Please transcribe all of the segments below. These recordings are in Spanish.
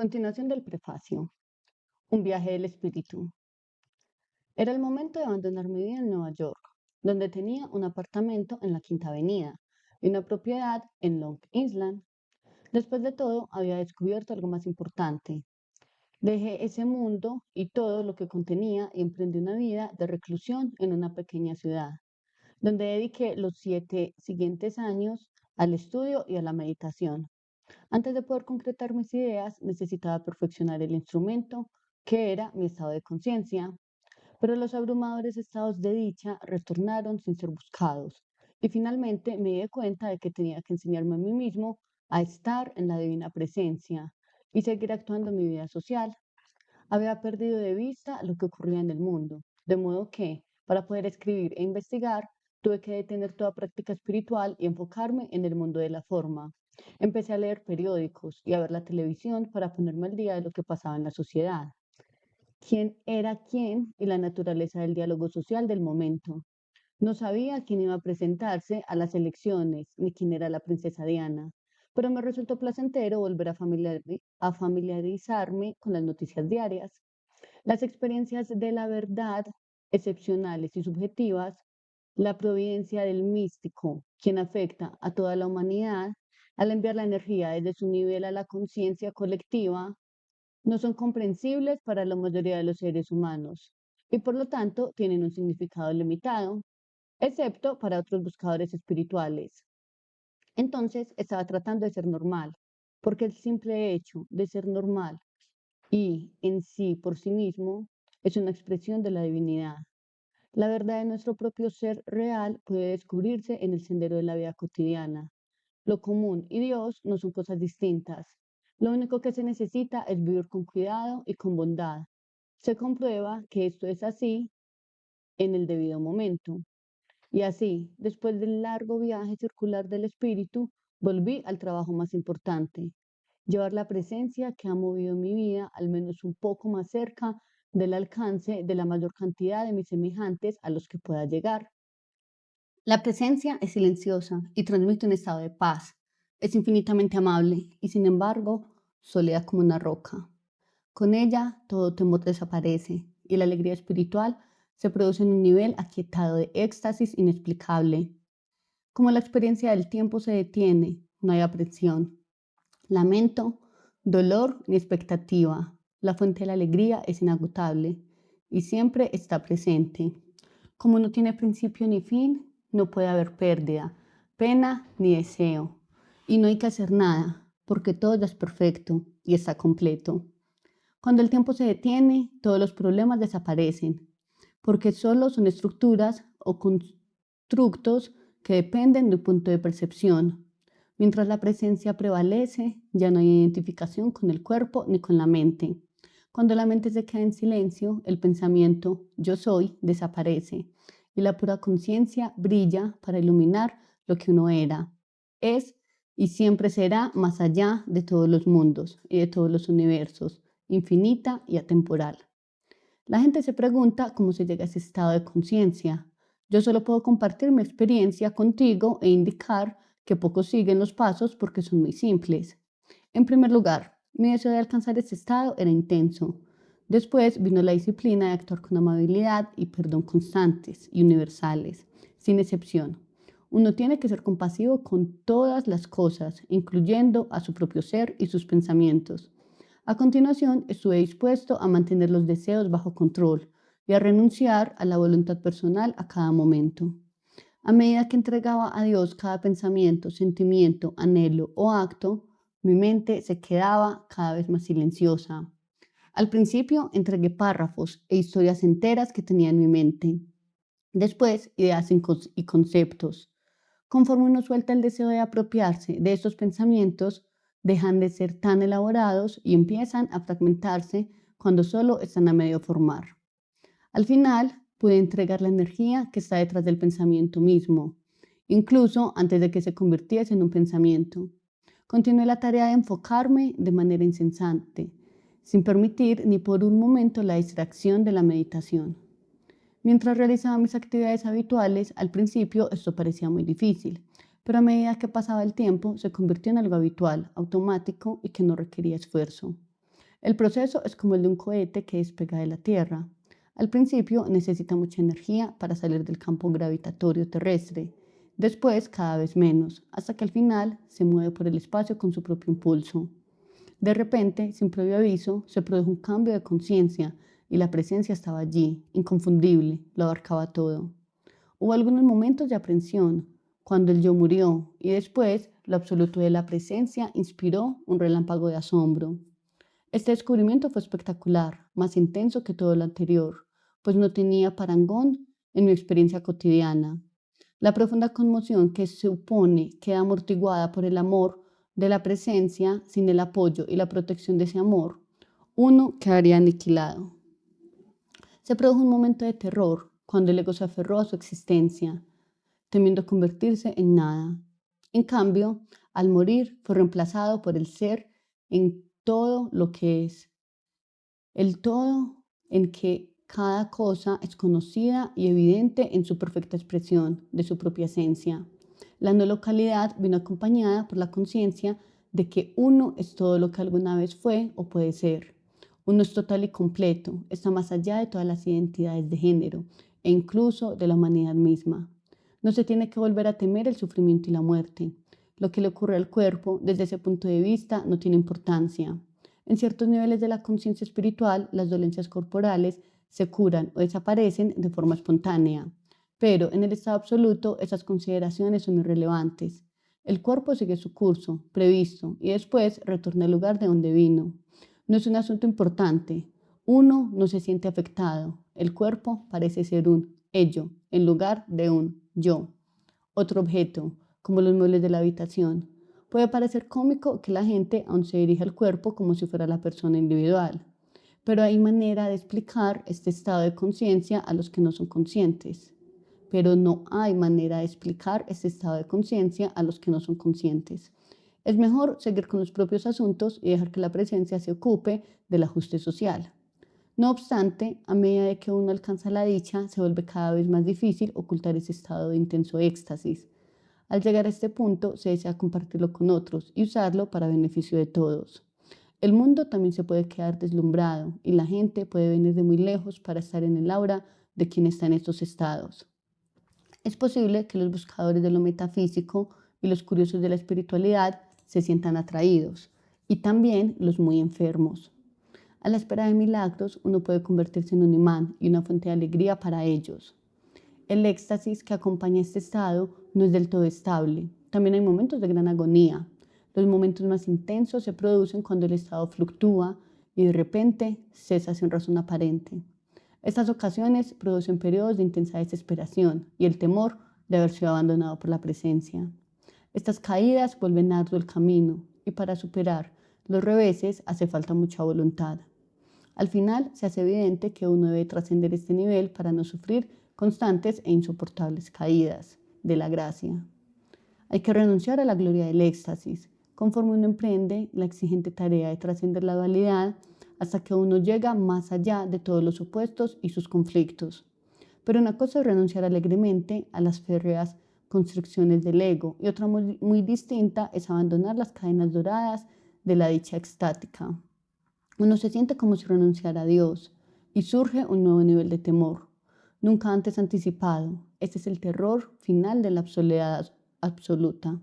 Continuación del prefacio. Un viaje del espíritu. Era el momento de abandonar mi vida en Nueva York, donde tenía un apartamento en la Quinta Avenida y una propiedad en Long Island. Después de todo, había descubierto algo más importante. Dejé ese mundo y todo lo que contenía y emprendí una vida de reclusión en una pequeña ciudad, donde dediqué los 7 siguientes años al estudio y a la meditación. Antes de poder concretar mis ideas, necesitaba perfeccionar el instrumento, que era mi estado de conciencia, pero los abrumadores estados de dicha retornaron sin ser buscados, y finalmente me di cuenta de que tenía que enseñarme a mí mismo a estar en la divina presencia y seguir actuando en mi vida social. Había perdido de vista lo que ocurría en el mundo, de modo que, para poder escribir e investigar, tuve que detener toda práctica espiritual y enfocarme en el mundo de la forma. Empecé a leer periódicos y a ver la televisión para ponerme al día de lo que pasaba en la sociedad, quién era quién y la naturaleza del diálogo social del momento. No sabía quién iba a presentarse a las elecciones ni quién era la princesa Diana, pero me resultó placentero volver a familiarizarme con las noticias diarias. Las experiencias de la verdad, excepcionales y subjetivas, la providencia del místico, quien afecta a toda la humanidad al enviar la energía desde su nivel a la conciencia colectiva, no son comprensibles para la mayoría de los seres humanos y por lo tanto tienen un significado limitado, excepto para otros buscadores espirituales. Entonces estaba tratando de ser normal, porque el simple hecho de ser normal y en sí por sí mismo es una expresión de la divinidad. La verdad de nuestro propio ser real puede descubrirse en el sendero de la vida cotidiana. Lo común y Dios no son cosas distintas. Lo único que se necesita es vivir con cuidado y con bondad. Se comprueba que esto es así en el debido momento. Y así, después del largo viaje circular del espíritu, volví al trabajo más importante, llevar la presencia que ha movido mi vida al menos un poco más cerca del alcance de la mayor cantidad de mis semejantes a los que pueda llegar. La presencia es silenciosa y transmite un estado de paz. Es infinitamente amable y, sin embargo, sólida como una roca. Con ella, todo temor desaparece y la alegría espiritual se produce en un nivel aquietado de éxtasis inexplicable. Como la experiencia del tiempo se detiene, no hay aprensión, lamento, dolor ni expectativa. La fuente de la alegría es inagotable y siempre está presente. Como no tiene principio ni fin, no puede haber pérdida, pena ni deseo. Y no hay que hacer nada, porque todo ya es perfecto y está completo. Cuando el tiempo se detiene, todos los problemas desaparecen, porque solo son estructuras o constructos que dependen de un punto de percepción. Mientras la presencia prevalece, ya no hay identificación con el cuerpo ni con la mente. Cuando la mente se queda en silencio, el pensamiento yo soy desaparece y la pura conciencia brilla para iluminar lo que uno era, es y siempre será más allá de todos los mundos y de todos los universos, infinita y atemporal. La gente se pregunta cómo se llega a ese estado de conciencia. Yo solo puedo compartir mi experiencia contigo e indicar que pocos siguen los pasos porque son muy simples. En primer lugar, mi deseo de alcanzar ese estado era intenso. Después vino la disciplina de actuar con amabilidad y perdón constantes y universales, sin excepción. Uno tiene que ser compasivo con todas las cosas, incluyendo a su propio ser y sus pensamientos. A continuación, estuve dispuesto a mantener los deseos bajo control y a renunciar a la voluntad personal a cada momento. A medida que entregaba a Dios cada pensamiento, sentimiento, anhelo o acto, mi mente se quedaba cada vez más silenciosa. Al principio entregué párrafos e historias enteras que tenía en mi mente. Después, ideas y conceptos. Conforme uno suelta el deseo de apropiarse de estos pensamientos, dejan de ser tan elaborados y empiezan a fragmentarse cuando solo están a medio formar. Al final, pude entregar la energía que está detrás del pensamiento mismo, incluso antes de que se convirtiese en un pensamiento. Continué la tarea de enfocarme de manera incesante, sin permitir ni por un momento la distracción de la meditación. Mientras realizaba mis actividades habituales, al principio esto parecía muy difícil, pero a medida que pasaba el tiempo se convirtió en algo habitual, automático y que no requería esfuerzo. El proceso es como el de un cohete que despega de la Tierra. Al principio necesita mucha energía para salir del campo gravitatorio terrestre, después cada vez menos, hasta que al final se mueve por el espacio con su propio impulso. De repente, sin previo aviso, se produjo un cambio de conciencia y la presencia estaba allí, inconfundible, lo abarcaba todo. Hubo algunos momentos de aprensión, cuando el yo murió, y después lo absoluto de la presencia inspiró un relámpago de asombro. Este descubrimiento fue espectacular, más intenso que todo lo anterior, pues no tenía parangón en mi experiencia cotidiana. La profunda conmoción que supone queda amortiguada por el amor de la presencia, sin el apoyo y la protección de ese amor, uno quedaría aniquilado. Se produjo un momento de terror cuando el ego se aferró a su existencia, temiendo convertirse en nada. En cambio, al morir fue reemplazado por el ser en todo lo que es, el todo en que cada cosa es conocida y evidente en su perfecta expresión de su propia esencia. La no localidad vino acompañada por la conciencia de que uno es todo lo que alguna vez fue o puede ser. Uno es total y completo, está más allá de todas las identidades de género e incluso de la humanidad misma. No se tiene que volver a temer el sufrimiento y la muerte. Lo que le ocurre al cuerpo desde ese punto de vista no tiene importancia. En ciertos niveles de la conciencia espiritual, las dolencias corporales se curan o desaparecen de forma espontánea, pero en el estado absoluto esas consideraciones son irrelevantes. El cuerpo sigue su curso previsto y después retorna al lugar de donde vino. No es un asunto importante. Uno no se siente afectado. El cuerpo parece ser un ello en lugar de un yo. Otro objeto, como los muebles de la habitación. Puede parecer cómico que la gente aún se dirija al cuerpo como si fuera la persona individual, pero hay manera de explicar este estado de conciencia a los que no son conscientes. Pero no hay manera de explicar este estado de conciencia a los que no son conscientes. Es mejor seguir con los propios asuntos y dejar que la presencia se ocupe del ajuste social. No obstante, a medida de que uno alcanza la dicha, se vuelve cada vez más difícil ocultar ese estado de intenso éxtasis. Al llegar a este punto, se desea compartirlo con otros y usarlo para beneficio de todos. El mundo también se puede quedar deslumbrado y la gente puede venir de muy lejos para estar en el aura de quien está en estos estados. Es posible que los buscadores de lo metafísico y los curiosos de la espiritualidad se sientan atraídos, y también los muy enfermos. A la espera de milagros, uno puede convertirse en un imán y una fuente de alegría para ellos. El éxtasis que acompaña este estado no es del todo estable. También hay momentos de gran agonía. Los momentos más intensos se producen cuando el estado fluctúa y de repente cesa sin razón aparente. Estas ocasiones producen periodos de intensa desesperación y el temor de haber sido abandonado por la presencia. Estas caídas vuelven arduo el camino y para superar los reveses hace falta mucha voluntad. Al final se hace evidente que uno debe trascender este nivel para no sufrir constantes e insoportables caídas de la gracia. Hay que renunciar a la gloria del éxtasis, conforme uno emprende la exigente tarea de trascender la dualidad hasta que uno llega más allá de todos los opuestos y sus conflictos. Pero una cosa es renunciar alegremente a las férreas constricciones del ego y otra muy distinta es abandonar las cadenas doradas de la dicha extática. Uno se siente como si renunciara a Dios y surge un nuevo nivel de temor, nunca antes anticipado. Este es el terror final de la soledad absoluta.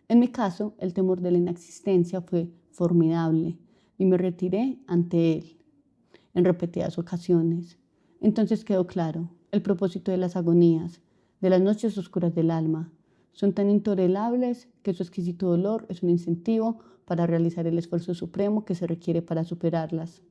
En mi caso, el temor de la inexistencia fue formidable y me retiré ante él en repetidas ocasiones. Entonces quedó claro el propósito de las agonías, de las noches oscuras del alma. Son tan intolerables que su exquisito dolor es un incentivo para realizar el esfuerzo supremo que se requiere para superarlas.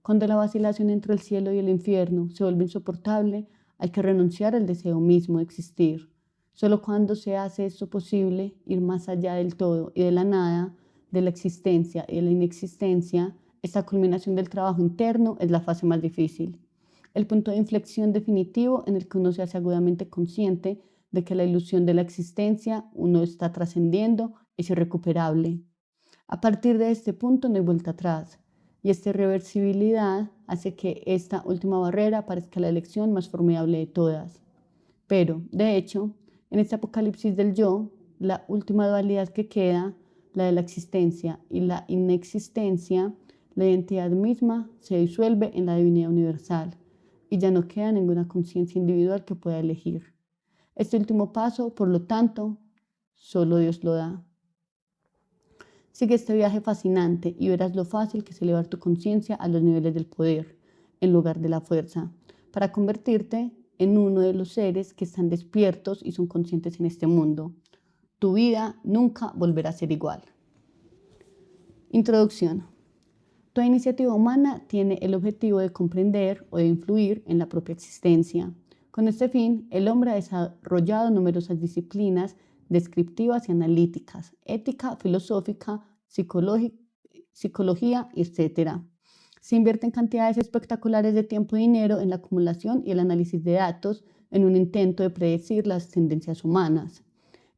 Cuando la vacilación entre el cielo y el infierno se vuelve insoportable, hay que renunciar al deseo mismo de existir. Solo cuando se hace esto posible, ir más allá del todo y de la nada, de la existencia y de la inexistencia, esta culminación del trabajo interno es la fase más difícil. El punto de inflexión definitivo en el que uno se hace agudamente consciente de que la ilusión de la existencia uno está trascendiendo es irrecuperable. A partir de este punto no hay vuelta atrás y esta irreversibilidad hace que esta última barrera parezca la elección más formidable de todas. Pero, de hecho, en este apocalipsis del yo, la última dualidad que queda, la de la existencia y la inexistencia, La identidad misma se disuelve en la divinidad universal y ya no queda ninguna conciencia individual que pueda elegir. Este último paso, por lo tanto, solo Dios lo da. Sigue este viaje fascinante y verás lo fácil que es elevar tu conciencia a los niveles del poder, en lugar de la fuerza, para convertirte en uno de los seres que están despiertos y son conscientes en este mundo. Tu vida nunca volverá a ser igual. Introducción. Toda iniciativa humana tiene el objetivo de comprender o de influir en la propia existencia. Con este fin, el hombre ha desarrollado numerosas disciplinas descriptivas y analíticas, ética, filosófica, psicología, etc. Se invierten cantidades espectaculares de tiempo y dinero en la acumulación y el análisis de datos en un intento de predecir las tendencias humanas.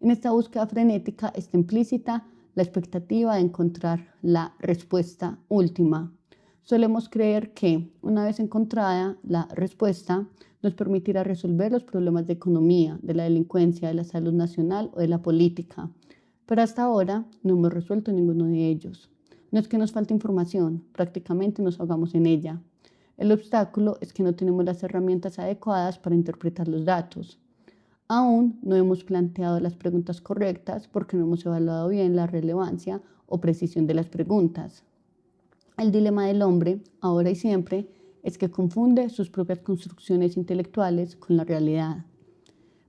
En esta búsqueda frenética está implícita la expectativa de encontrar la respuesta última. Solemos creer que, una vez encontrada la respuesta, nos permitirá resolver los problemas de economía, de la delincuencia, de la salud nacional o de la política. Pero hasta ahora no hemos resuelto ninguno de ellos. No es que nos falte información, prácticamente nos ahogamos en ella. El obstáculo es que no tenemos las herramientas adecuadas para interpretar los datos. Aún no hemos planteado las preguntas correctas porque no hemos evaluado bien la relevancia o precisión de las preguntas. El dilema del hombre, ahora y siempre, es que confunde sus propias construcciones intelectuales con la realidad.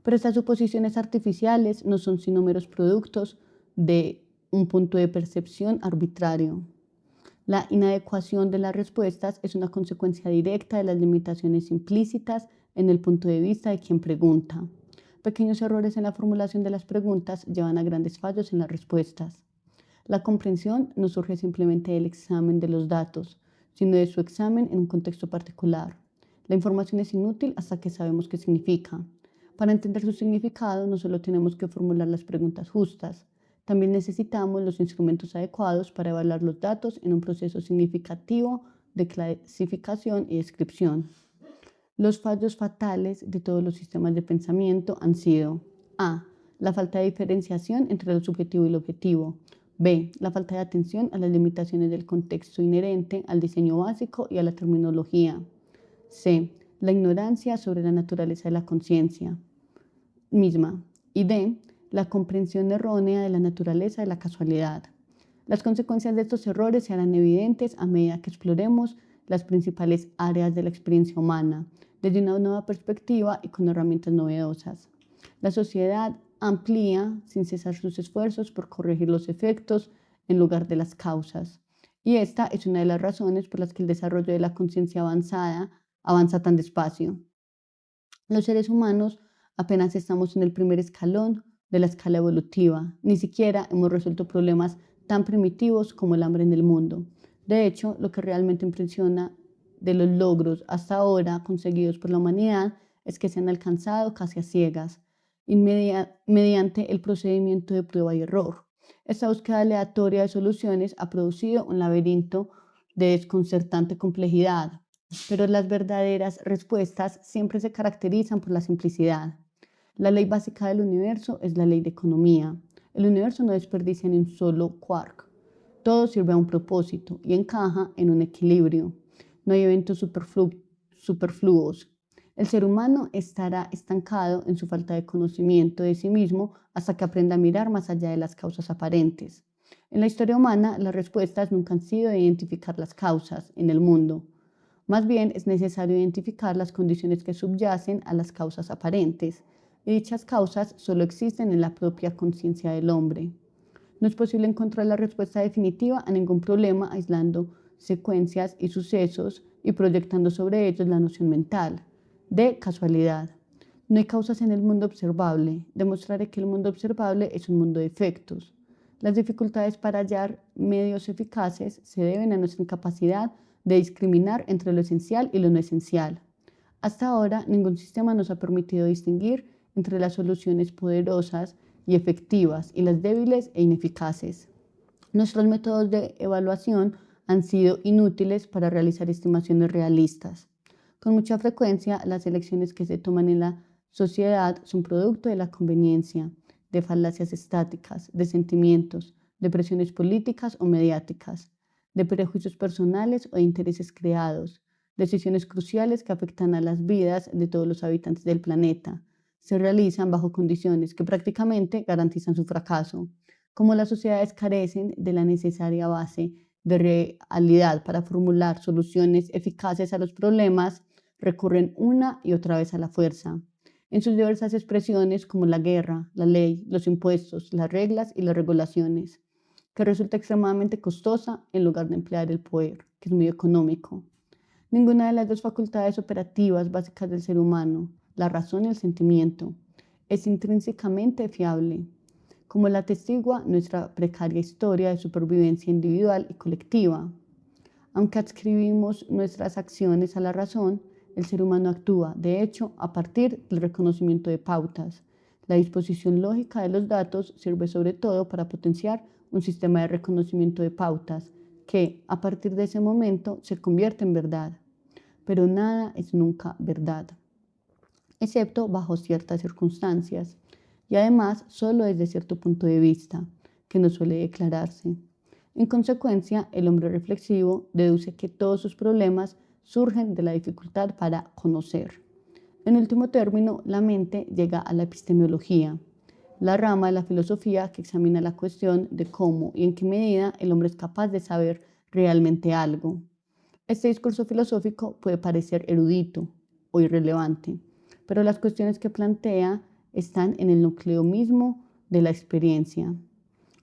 Pero estas suposiciones artificiales no son sino meros productos de un punto de percepción arbitrario. La inadecuación de las respuestas es una consecuencia directa de las limitaciones implícitas en el punto de vista de quien pregunta. Pequeños errores en la formulación de las preguntas llevan a grandes fallos en las respuestas. La comprensión no surge simplemente del examen de los datos, sino de su examen en un contexto particular. La información es inútil hasta que sabemos qué significa. Para entender su significado, no solo tenemos que formular las preguntas justas, también necesitamos los instrumentos adecuados para evaluar los datos en un proceso significativo de clasificación y descripción. Los fallos fatales de todos los sistemas de pensamiento han sido a. La falta de diferenciación entre lo subjetivo y lo objetivo. B. La falta de atención a las limitaciones del contexto inherente al diseño básico y a la terminología. C. La ignorancia sobre la naturaleza de la conciencia misma. Y D. La comprensión errónea de la naturaleza de la casualidad. Las consecuencias de estos errores se harán evidentes a medida que exploremos las principales áreas de la experiencia humana, desde una nueva perspectiva y con herramientas novedosas. La sociedad amplía sin cesar sus esfuerzos por corregir los efectos en lugar de las causas. Y esta es una de las razones por las que el desarrollo de la conciencia avanzada avanza tan despacio. Los seres humanos apenas estamos en el primer escalón de la escala evolutiva. Ni siquiera hemos resuelto problemas tan primitivos como el hambre en el mundo. De hecho, lo que realmente impresiona de los logros hasta ahora conseguidos por la humanidad es que se han alcanzado casi a ciegas, mediante el procedimiento de prueba y error. Esta búsqueda aleatoria de soluciones ha producido un laberinto de desconcertante complejidad, pero las verdaderas respuestas siempre se caracterizan por la simplicidad. La ley básica del universo es la ley de economía. El universo no desperdicia ni un solo quark. Todo sirve a un propósito y encaja en un equilibrio. No hay eventos superfluos. El ser humano estará estancado en su falta de conocimiento de sí mismo hasta que aprenda a mirar más allá de las causas aparentes. En la historia humana, las respuestas nunca han sido identificar las causas en el mundo. Más bien es necesario identificar las condiciones que subyacen a las causas aparentes, y dichas causas solo existen en la propia conciencia del hombre. No es posible encontrar la respuesta definitiva a ningún problema aislando secuencias y sucesos y proyectando sobre ellos la noción mental de casualidad. No hay causas en el mundo observable. Demostraré que el mundo observable es un mundo de efectos. Las dificultades para hallar medios eficaces se deben a nuestra incapacidad de discriminar entre lo esencial y lo no esencial. Hasta ahora, ningún sistema nos ha permitido distinguir entre las soluciones poderosas y efectivas y las débiles e ineficaces. Nuestros métodos de evaluación han sido inútiles para realizar estimaciones realistas. Con mucha frecuencia, las elecciones que se toman en la sociedad son producto de la conveniencia, de falacias estáticas, de sentimientos, de presiones políticas o mediáticas. de prejuicios personales o de intereses creados, decisiones cruciales que afectan a las vidas de todos los habitantes del planeta. Se realizan bajo condiciones que prácticamente garantizan su fracaso. Como las sociedades carecen de la necesaria base de realidad para formular soluciones eficaces a los problemas, recurren una y otra vez a la fuerza, en sus diversas expresiones como la guerra, la ley, los impuestos, las reglas y las regulaciones, que resulta extremadamente costosa en lugar de emplear el poder, que es muy económico. Ninguna de las dos facultades operativas básicas del ser humano, la razón y el sentimiento, es intrínsecamente fiable, como la atestigua nuestra precaria historia de supervivencia individual y colectiva. Aunque adscribimos nuestras acciones a la razón, el ser humano actúa, de hecho, a partir del reconocimiento de pautas. La disposición lógica de los datos sirve sobre todo para potenciar un sistema de reconocimiento de pautas que, a partir de ese momento, se convierte en verdad. Pero nada es nunca verdad, excepto bajo ciertas circunstancias, y además solo desde cierto punto de vista, que no suele declararse. En consecuencia, el hombre reflexivo deduce que todos sus problemas surgen de la dificultad para conocer. En último término, la mente llega a la epistemología, la rama de la filosofía que examina la cuestión de cómo y en qué medida el hombre es capaz de saber realmente algo. Este discurso filosófico puede parecer erudito o irrelevante, pero las cuestiones que plantea están en el núcleo mismo de la experiencia.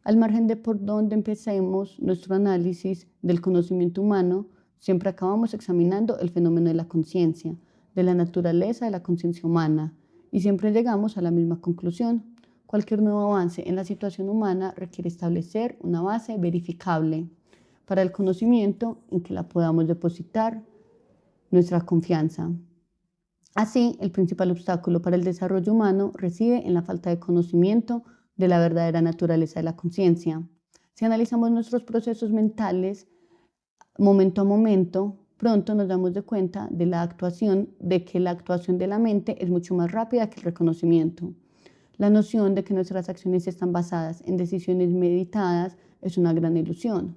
Al margen de por dónde empecemos nuestro análisis del conocimiento humano, siempre acabamos examinando el fenómeno de la conciencia, de la naturaleza de la conciencia humana, y siempre llegamos a la misma conclusión. Cualquier nuevo avance en la situación humana requiere establecer una base verificable para el conocimiento en que la podamos depositar nuestra confianza. Así, el principal obstáculo para el desarrollo humano reside en la falta de conocimiento de la verdadera naturaleza de la conciencia. Si analizamos nuestros procesos mentales momento a momento, pronto nos damos de cuenta de que la actuación de la mente es mucho más rápida que el reconocimiento. La noción de que nuestras acciones están basadas en decisiones meditadas es una gran ilusión.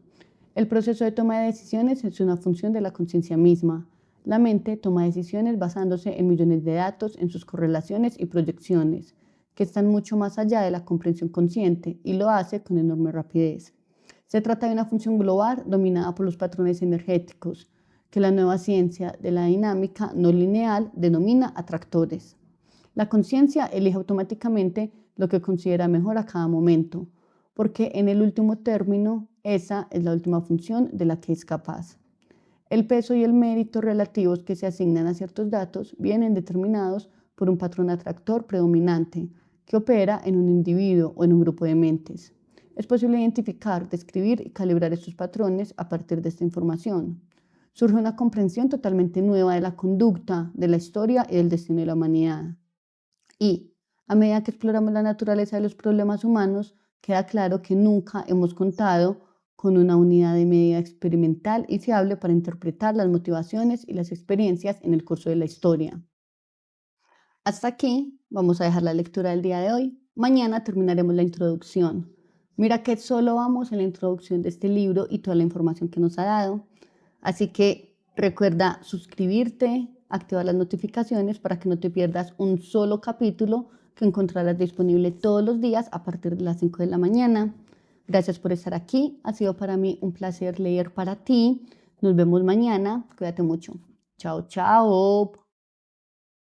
El proceso de toma de decisiones es una función de la conciencia misma. La mente toma decisiones basándose en millones de datos, en sus correlaciones y proyecciones, que están mucho más allá de la comprensión consciente, y lo hace con enorme rapidez. Se trata de una función global dominada por los patrones energéticos, que la nueva ciencia de la dinámica no lineal denomina atractores. La conciencia elige automáticamente lo que considera mejor a cada momento, porque en el último término, esa es la última función de la que es capaz. El peso y el mérito relativos que se asignan a ciertos datos vienen determinados por un patrón atractor predominante que opera en un individuo o en un grupo de mentes. Es posible identificar, describir y calibrar estos patrones a partir de esta información. Surge una comprensión totalmente nueva de la conducta, de la historia y del destino de la humanidad. Y, a medida que exploramos la naturaleza de los problemas humanos, queda claro que nunca hemos contado con una unidad de medida experimental y fiable para interpretar las motivaciones y las experiencias en el curso de la historia. Hasta aquí vamos a dejar la lectura del día de hoy. Mañana terminaremos la introducción. Mira que solo vamos en la introducción de este libro y toda la información que nos ha dado. Así que recuerda suscribirte, activar las notificaciones para que no te pierdas un solo capítulo que encontrarás disponible todos los días a partir de las 5 de la mañana. Gracias por estar aquí. Ha sido para mí un placer leer para ti. Nos vemos mañana. Cuídate mucho. Chao, chao.